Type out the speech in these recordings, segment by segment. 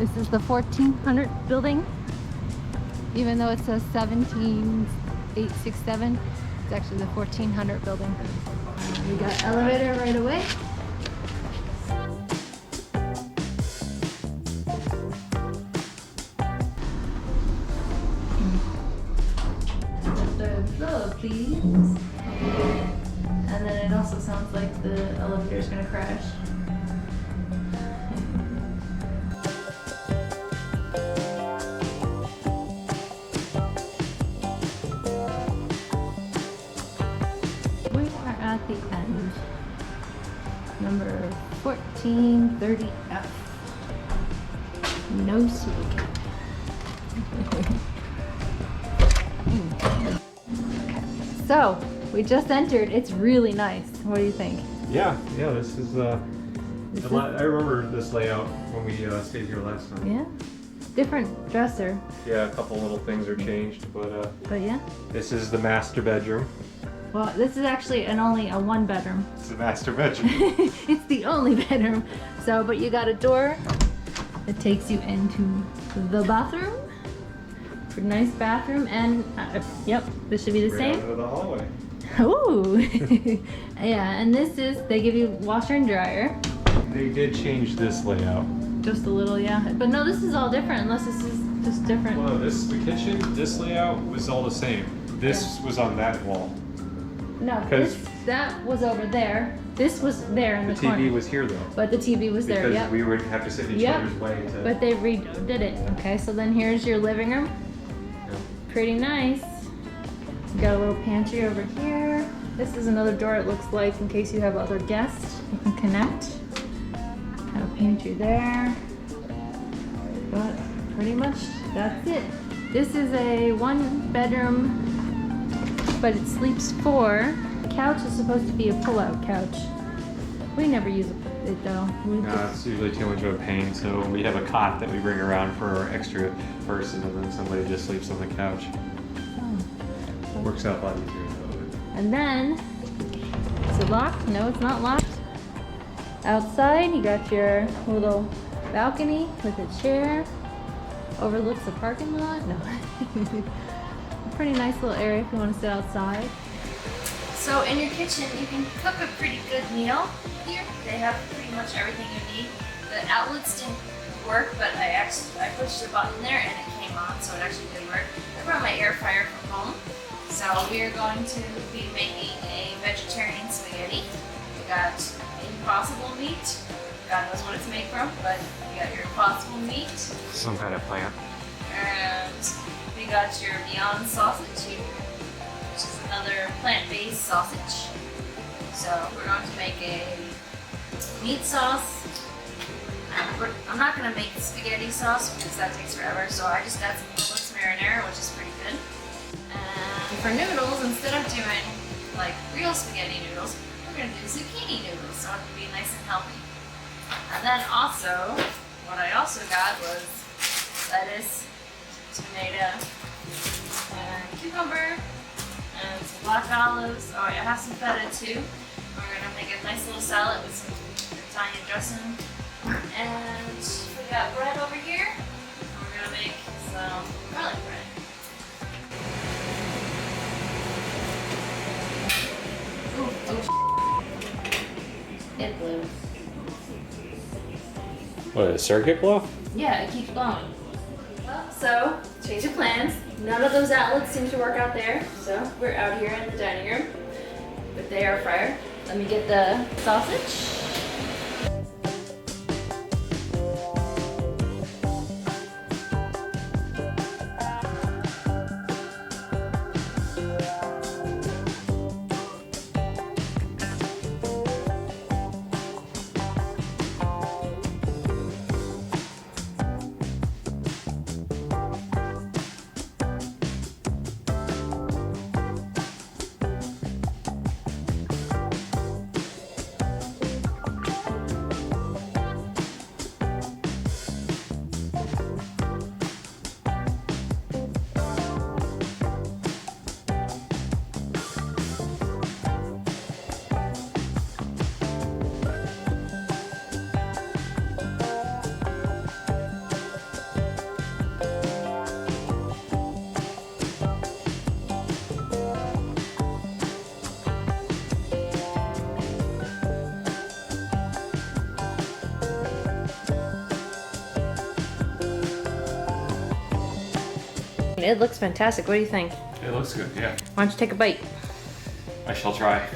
This is the 1400 building. Even though it says 17867, it's actually the 1400 building. We got elevator right away. Third floor, please. And then it also sounds like the elevator's gonna crash. At the end, number 1430F. No seat. So we just entered. It's really nice. What do you think? Yeah. This is I remember this layout when we stayed here last time. Yeah. Different dresser. Yeah, a couple little things are changed, but yeah. This is the master bedroom. Well, this is actually only a one bedroom. It's the master bedroom. It's the only bedroom. So, but you got a door that takes you into the bathroom. Pretty nice bathroom, and yep, this should be the same. Out of the hallway. Ooh. Yeah, and this is, they give you washer and dryer. They did change this layout. Just a little, yeah. But no, this is all different, unless this is just different. Well, the kitchen, this layout was all the same. This was on that wall. No, that was over there. This was there in the corner. The TV was here though. But the TV was there, because we would have to sit in each other's way to... But they redid it. Okay, so then here's your living room. Yeah. Pretty nice. You got a little pantry over here. This is another door, it looks like, in case you have other guests. You can connect. Have a pantry there. But pretty much that's it. This is a one bedroom, but it sleeps four. The couch is supposed to be a pull-out couch. We never use it though. No, it's usually too much of a pain, so we have a cot that we bring around for our extra person, and then somebody just sleeps on the couch. Oh. Works out a lot easier though. And then, is it locked? No, it's not locked. Outside, you got your little balcony with a chair. Overlooks the parking lot. No. A pretty nice little area if you want to sit outside. So in your kitchen, you can cook a pretty good meal here. They have pretty much everything you need. The outlets didn't work, but I pushed the button there and it came on, so it actually did work. I brought my air fryer from home. So we are going to be making a vegetarian spaghetti. We got Impossible meat. God knows what it's made from, but you got your Impossible meat. Some kind of plant. And we got your Beyond sausage, which is another plant-based sausage. So we're going to make a meat sauce. I'm not going to make the spaghetti sauce because that takes forever, so I just got some English marinara, which is pretty good. And for noodles, instead of doing like real spaghetti noodles, we're going to do zucchini noodles, so it'll be nice and healthy. And then also, what I also got was lettuce, tomato, and cucumber, and some black olives. Oh, I have some feta too. We're going to make a nice little salad with some Italian dressing. And we got bread over here. And we're going to make some garlic bread. It blew. What, a circuit blow? Yeah, it keeps blowing. Well, so, change of plans. None of those outlets seem to work out there, so we're out here in the dining room with the air fryer. Let me get the sausage. it looks fantastic. What do you think? It looks good, yeah. Why don't you take a bite? I shall try.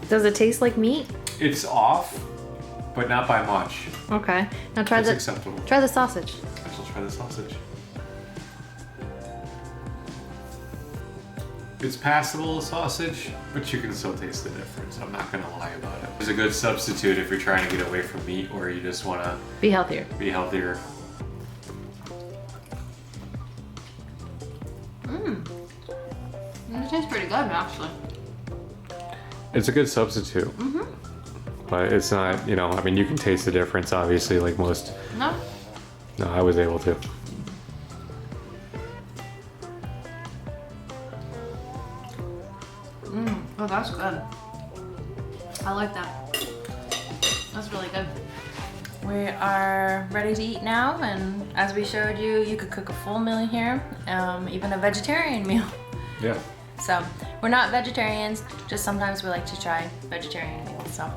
Does it taste like meat? It's off, but not by much. Okay. Now try It's the acceptable. try the sausage. I shall try the sausage. It's passable sausage, but you can still taste the difference. I'm not gonna lie about it. It's a good substitute if you're trying to get away from meat or you just wanna Be healthier. be healthier. It tastes pretty good, actually. It's a good substitute. But it's not, you know, I mean, you can taste the difference, obviously, like most. No? No, I was able to. Oh, that's good. I like that. That's really good. We are ready to eat now, and as we showed you, you could cook a full meal here, even a vegetarian meal. Yeah. So, we're not vegetarians, just sometimes we like to try vegetarian meals. So,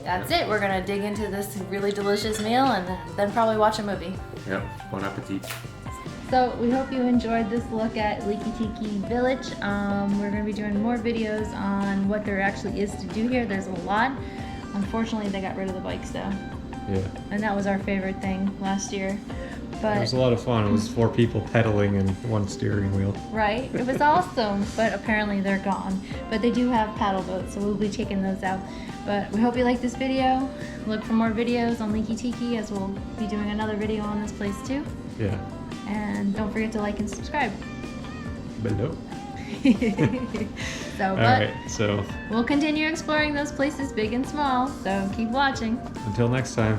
that's it. We're gonna dig into this really delicious meal and then probably watch a movie. Yep. Bon appetit. So we hope you enjoyed this look at Liki Tiki Village. We're going to be doing more videos on what there actually is to do here. There's a lot. Unfortunately, they got rid of the bikes though. Yeah. And that was our favorite thing last year. But It was a lot of fun. It was 4 people pedaling and 1 steering wheel. right, it was awesome. But apparently they're gone. But they do have paddle boats, so we'll be taking those out. But we hope you like this video. Look for more videos on Liki Tiki, as we'll be doing another video on this place too. Yeah. And don't forget to like and subscribe. Below. So, All but right. So we'll continue exploring those places big and small. So keep watching. until next time.